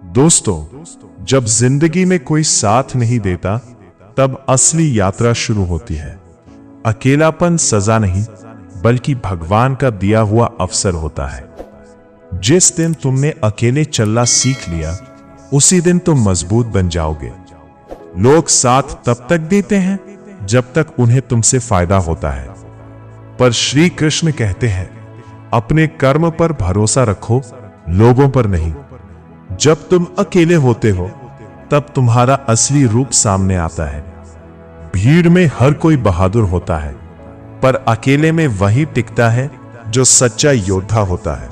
दोस्तों, जब जिंदगी में कोई साथ नहीं देता तब असली यात्रा शुरू होती है। अकेलापन सजा नहीं बल्कि भगवान का दिया हुआ अवसर होता है। जिस दिन तुमने अकेले चलना सीख लिया उसी दिन तुम मजबूत बन जाओगे। लोग साथ तब तक देते हैं जब तक उन्हें तुमसे फायदा होता है, पर श्री कृष्ण कहते हैं अपने कर्म पर भरोसा रखो, लोगों पर नहीं। जब तुम अकेले होते हो तब तुम्हारा असली रूप सामने आता है। भीड़ में हर कोई बहादुर होता है, पर अकेले में वही टिकता है जो सच्चा योद्धा होता है।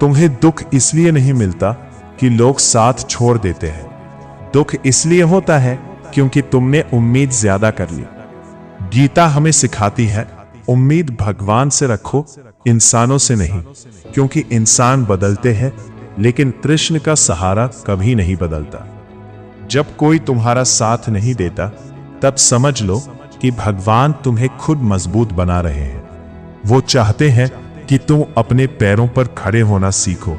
तुम्हें दुख इसलिए नहीं मिलता कि लोग साथ छोड़ देते हैं। दुख इसलिए होता है क्योंकि तुमने उम्मीद ज्यादा कर ली। गीता हमें सिखाती है उम्मीद भगवान से रखो, इंसानों से नहीं, क्योंकि इंसान बदलते हैं लेकिन कृष्ण का सहारा कभी नहीं बदलता। जब कोई तुम्हारा साथ नहीं देता तब समझ लो कि भगवान तुम्हें खुद मजबूत बना रहे हैं। वो चाहते हैं कि तुम अपने पैरों पर खड़े होना सीखो।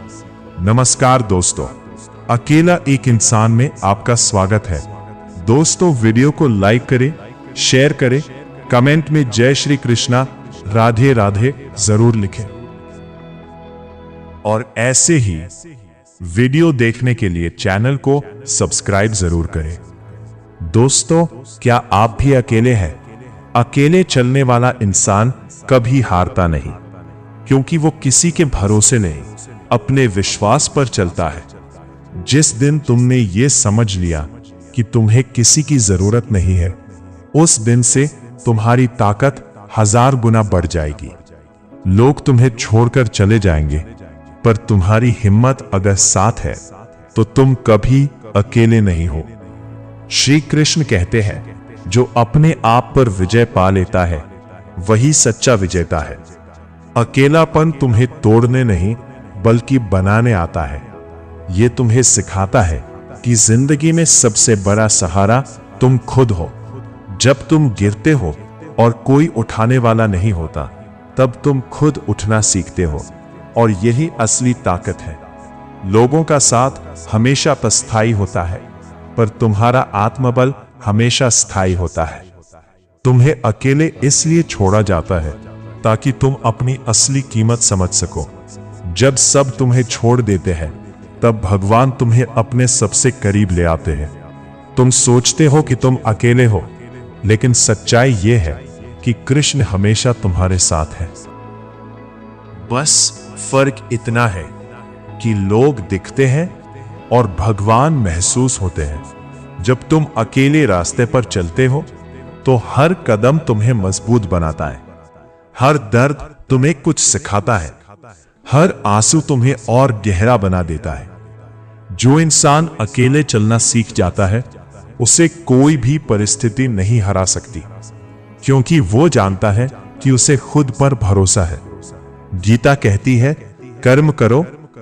नमस्कार दोस्तों, अकेला एक इंसान में आपका स्वागत है। दोस्तों, वीडियो को लाइक करें, शेयर करें, कमेंट में जय श्री कृष्णा राधे राधे जरूर लिखें और ऐसे ही वीडियो देखने के लिए चैनल को सब्सक्राइब जरूर करें। दोस्तों, क्या आप भी अकेले हैं? अकेले चलने वाला इंसान कभी हारता नहीं, क्योंकि वो किसी के भरोसे नहीं, अपने विश्वास पर चलता है। जिस दिन तुमने ये समझ लिया कि तुम्हें किसी की जरूरत नहीं है, उस दिन से तुम्हारी ताकत 1000 गुना बढ़ जाएगी। लोग तुम्हें छोड़कर चले जाएंगे, पर तुम्हारी हिम्मत अगर साथ है तो तुम कभी अकेले नहीं हो। श्री कृष्ण कहते हैं जो अपने आप पर विजय पा लेता है वही सच्चा विजेता है। अकेलापन तुम्हें तोड़ने नहीं बल्कि बनाने आता है। ये तुम्हें सिखाता है कि जिंदगी में सबसे बड़ा सहारा तुम खुद हो। जब तुम गिरते हो और कोई उठाने वाला नहीं होता तब तुम खुद उठना सीखते हो, और यही असली ताकत है। लोगों का साथ हमेशा अस्थायी होता है, पर तुम्हारा आत्मबल हमेशा स्थायी होता है। तुम्हें अकेले इसलिए छोड़ा जाता है ताकि तुम अपनी असली कीमत समझ सको। जब सब तुम्हें छोड़ देते हैं तब भगवान तुम्हें अपने सबसे करीब ले आते हैं। तुम सोचते हो कि तुम अकेले हो, लेकिन सच्चाई यह है कि कृष्ण हमेशा तुम्हारे साथ है। बस फर्क इतना है कि लोग दिखते हैं और भगवान महसूस होते हैं। जब तुम अकेले रास्ते पर चलते हो तो हर कदम तुम्हें मजबूत बनाता है। हर दर्द तुम्हें कुछ सिखाता है, हर आंसू तुम्हें और गहरा बना देता है। जो इंसान अकेले चलना सीख जाता है उसे कोई भी परिस्थिति नहीं हरा सकती, क्योंकि वो जानता है कि उसे खुद पर भरोसा है। गीता कहती है कर्म करो,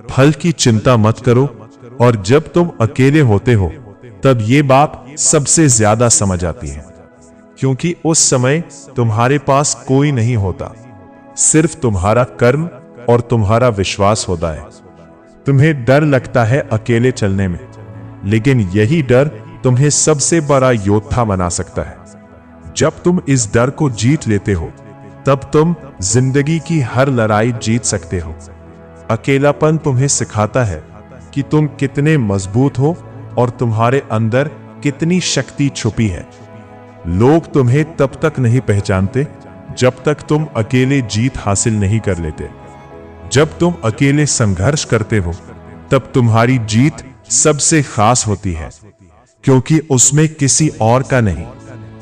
फल की चिंता मत करो, और जब तुम अकेले होते हो तब ये बात सबसे ज्यादा समझ आती है, क्योंकि उस समय तुम्हारे पास कोई नहीं होता, सिर्फ तुम्हारा कर्म और तुम्हारा विश्वास होता है। तुम्हें डर लगता है अकेले चलने में, लेकिन यही डर तुम्हें सबसे बड़ा योद्धा बना सकता है। जब तुम इस डर को जीत लेते हो तब तुम जिंदगी की हर लड़ाई जीत सकते हो। अकेलापन तुम्हें सिखाता है कि तुम कितने मजबूत हो और तुम्हारे अंदर कितनी शक्ति छुपी है। लोग तुम्हें तब तक नहीं पहचानते जब तक तुम अकेले जीत हासिल नहीं कर लेते। जब तुम अकेले संघर्ष करते हो तब तुम्हारी जीत सबसे खास होती है, क्योंकि उसमें किसी और का नहीं,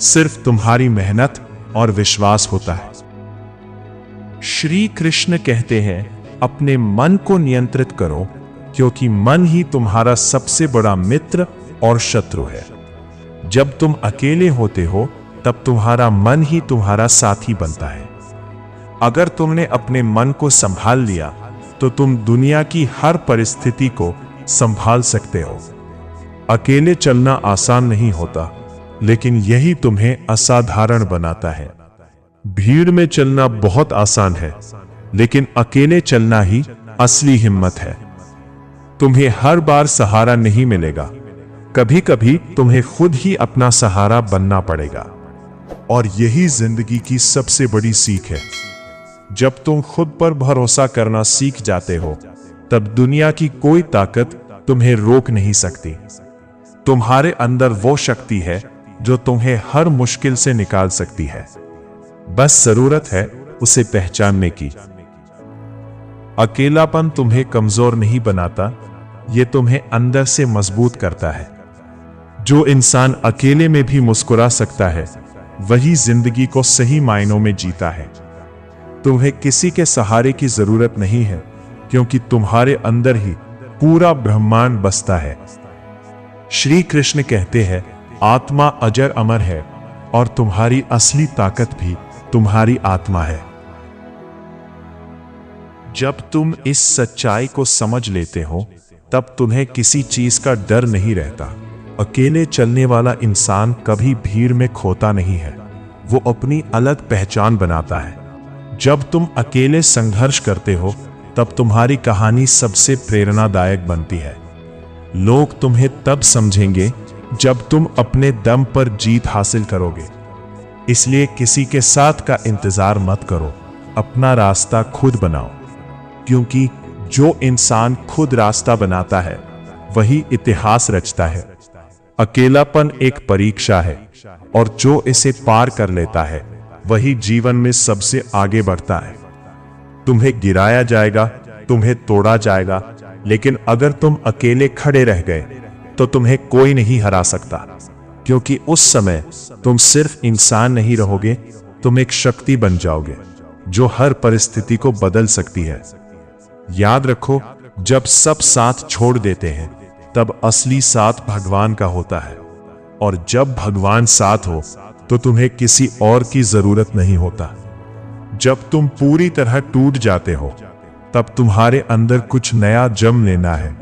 सिर्फ तुम्हारी मेहनत और विश्वास होता है। श्री कृष्ण कहते हैं अपने मन को नियंत्रित करो, क्योंकि मन ही तुम्हारा सबसे बड़ा मित्र और शत्रु है। जब तुम अकेले होते हो तब तुम्हारा मन ही तुम्हारा साथी बनता है। अगर तुमने अपने मन को संभाल लिया तो तुम दुनिया की हर परिस्थिति को संभाल सकते हो। अकेले चलना आसान नहीं होता, लेकिन यही तुम्हें असाधारण बनाता है। भीड़ में चलना बहुत आसान है, लेकिन अकेले चलना ही असली हिम्मत है। तुम्हें हर बार सहारा नहीं मिलेगा, कभी कभी तुम्हें खुद ही अपना सहारा बनना पड़ेगा। और यही जिंदगी की सबसे बड़ी सीख है। जब तुम खुद पर भरोसा करना सीख जाते हो, तब दुनिया की कोई ताकत तुम्हें रोक नहीं सकती। तुम्हारे अंदर वो शक्ति है जो तुम्हें हर मुश्किल से निकाल सकती है। बस जरूरत है उसे पहचानने की। अकेलापन तुम्हें कमजोर नहीं बनाता, ये तुम्हें अंदर से मजबूत करता है। जो इंसान अकेले में भी मुस्कुरा सकता है, वही जिंदगी को सही मायनों में जीता है। तुम्हें किसी के सहारे की जरूरत नहीं है, क्योंकि तुम्हारे अंदर ही पूरा ब्रह्मांड बसता है। श्री कृष्ण कहते हैं, आत्मा अजर अमर है और तुम्हारी असली ताकत भी तुम्हारी आत्मा है। जब तुम इस सच्चाई को समझ लेते हो, तब तुम्हें किसी चीज का डर नहीं रहता। अकेले चलने वाला इंसान कभी भीड़ में खोता नहीं है, वो अपनी अलग पहचान बनाता है। जब तुम अकेले संघर्ष करते हो, तब तुम्हारी कहानी सबसे प्रेरणादायक बनती है। लोग तुम्हें तब समझेंगे जब तुम अपने दम पर जीत हासिल करोगे। इसलिए किसी के साथ का इंतजार मत करो, अपना रास्ता खुद बनाओ, क्योंकि जो इंसान खुद रास्ता बनाता है, वही इतिहास रचता है। अकेलापन एक परीक्षा है, और जो इसे पार कर लेता है, वही जीवन में सबसे आगे बढ़ता है। तुम्हें गिराया जाएगा, तुम्हें तोड़ा जाएगा, लेकिन अगर तुम अकेले खड़े रह गए, तो तुम्हें कोई नहीं हरा सकता, क्योंकि उस समय तुम सिर्फ इंसान नहीं रहोगे, तुम एक शक्ति बन जाओगे जो हर परिस्थिति को बदल सकती है। याद रखो, जब सब साथ छोड़ देते हैं, तब असली साथ भगवान का होता है, और जब भगवान साथ हो, तो तुम्हें किसी और की जरूरत नहीं होता। जब तुम पूरी तरह टूट जाते हो, तब तुम्हारे अंदर कुछ नया जन्म लेना है,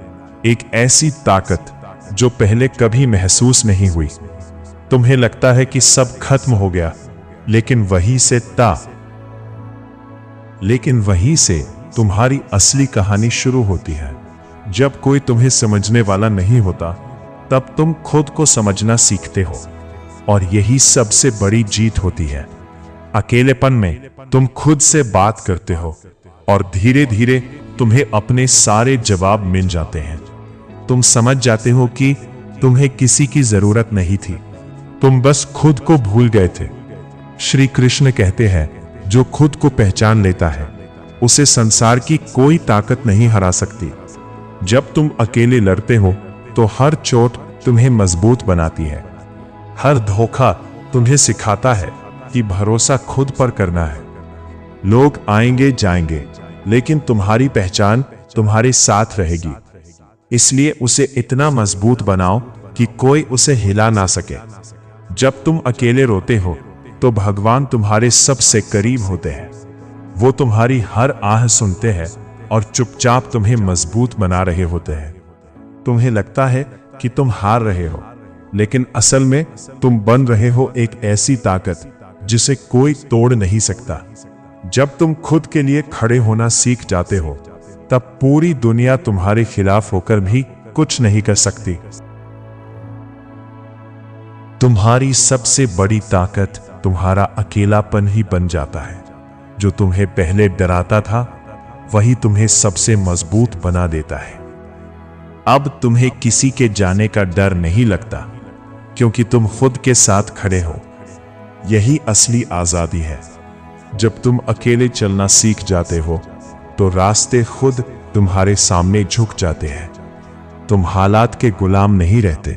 एक ऐसी ताकत जो पहले कभी महसूस नहीं हुई। तुम्हें लगता है कि सब खत्म हो गया, लेकिन वहीं से तुम्हारी असली कहानी शुरू होती है। जब कोई तुम्हें समझने वाला नहीं होता, तब तुम खुद को समझना सीखते हो, और यही सबसे बड़ी जीत होती है। अकेलेपन में तुम खुद से बात करते हो, और धीरे धीरे तुम्हें अपने सारे जवाब मिल जाते हैं। तुम समझ जाते हो कि तुम्हें किसी की जरूरत नहीं थी, तुम बस खुद को भूल गए थे। श्री कृष्ण कहते हैं, जो खुद को पहचान लेता है, उसे संसार की कोई ताकत नहीं हरा सकती। जब तुम अकेले लड़ते हो, तो हर चोट तुम्हें मजबूत बनाती है। हर धोखा तुम्हें सिखाता है कि भरोसा खुद पर करना है। लोग आएंगे जाएंगे, लेकिन तुम्हारी पहचान तुम्हारे साथ रहेगी। इसलिए उसे इतना मजबूत बनाओ कि कोई उसे हिला ना सके। जब तुम अकेले रोते हो, तो भगवान तुम्हारे सबसे करीब होते हैं। वो तुम्हारी हर आह सुनते हैं और चुपचाप तुम्हें मजबूत बना रहे होते हैं। तुम्हें लगता है कि तुम हार रहे हो, लेकिन असल में तुम बन रहे हो एक ऐसी ताकत जिसे कोई तोड़ नहीं सकता। जब तुम खुद के लिए खड़े होना सीख जाते हो, तब पूरी दुनिया तुम्हारे खिलाफ होकर भी कुछ नहीं कर सकती। तुम्हारी सबसे बड़ी ताकत तुम्हारा अकेलापन ही बन जाता है। जो तुम्हें पहले डराता था, वही तुम्हें सबसे मजबूत बना देता है। अब तुम्हें किसी के जाने का डर नहीं लगता, क्योंकि तुम खुद के साथ खड़े हो। यही असली आजादी है। जब तुम अकेले चलना सीख जाते हो, तो रास्ते खुद तुम्हारे सामने झुक जाते हैं। तुम हालात के गुलाम नहीं रहते,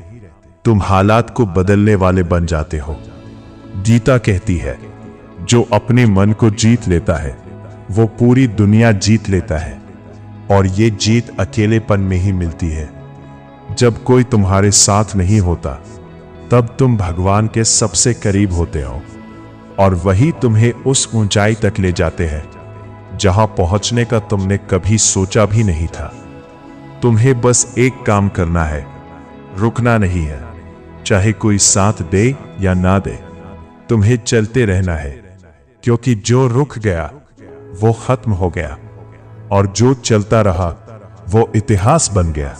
तुम हालात को बदलने वाले बन जाते हो। गीता कहती है, जो अपने मन को जीत लेता है, वो पूरी दुनिया जीत लेता है, और ये जीत अकेलेपन में ही मिलती है। जब कोई तुम्हारे साथ नहीं होता, तब तुम भगवान के सबसे करीब होते हो, और वही तुम्हें उस ऊंचाई तक ले जाते हैं जहां पहुंचने का तुमने कभी सोचा भी नहीं था। तुम्हें बस एक काम करना है, रुकना नहीं है। चाहे कोई साथ दे या ना दे, तुम्हें चलते रहना है, क्योंकि जो रुक गया वो खत्म हो गया, और जो चलता रहा वो इतिहास बन गया।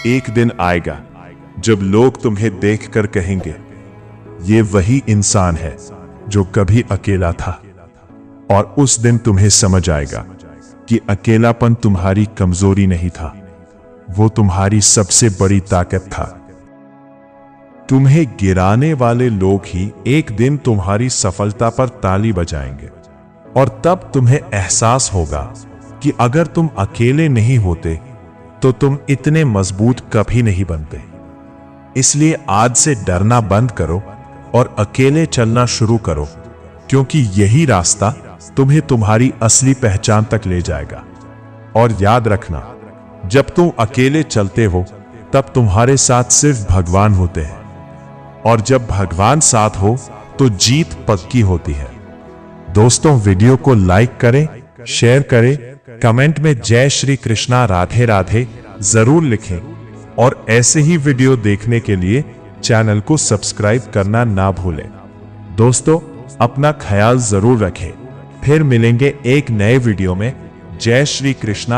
एक दिन आएगा जब लोग तुम्हें देखकर कहेंगे, ये वही इंसान है जो कभी अकेला था। और उस दिन तुम्हें समझ आएगा कि अकेलापन तुम्हारी कमजोरी नहीं था, वो तुम्हारी सबसे बड़ी ताकत था। तुम्हें गिराने वाले लोग ही एक दिन तुम्हारी सफलता पर ताली बजाएंगे, और तब तुम्हें एहसास होगा कि अगर तुम अकेले नहीं होते तो तुम इतने मजबूत कभी नहीं बनते। इसलिए आज से डरना बंद करो और अकेले चलना शुरू करो, क्योंकि यही रास्ता तुम्हें तुम्हारी असली पहचान तक ले जाएगा। और याद रखना, जब तुम अकेले चलते हो तब तुम्हारे साथ सिर्फ भगवान होते हैं, और जब भगवान साथ हो तो जीत पक्की होती है। दोस्तों, वीडियो को लाइक करें, शेयर करें, कमेंट में जय श्री कृष्णा राधे राधे जरूर लिखें, और ऐसे ही वीडियो देखने के लिए चैनल को सब्सक्राइब करना ना भूलें। दोस्तों, अपना ख्याल जरूर रखें। फिर मिलेंगे एक नए वीडियो में। जय श्री कृष्णा।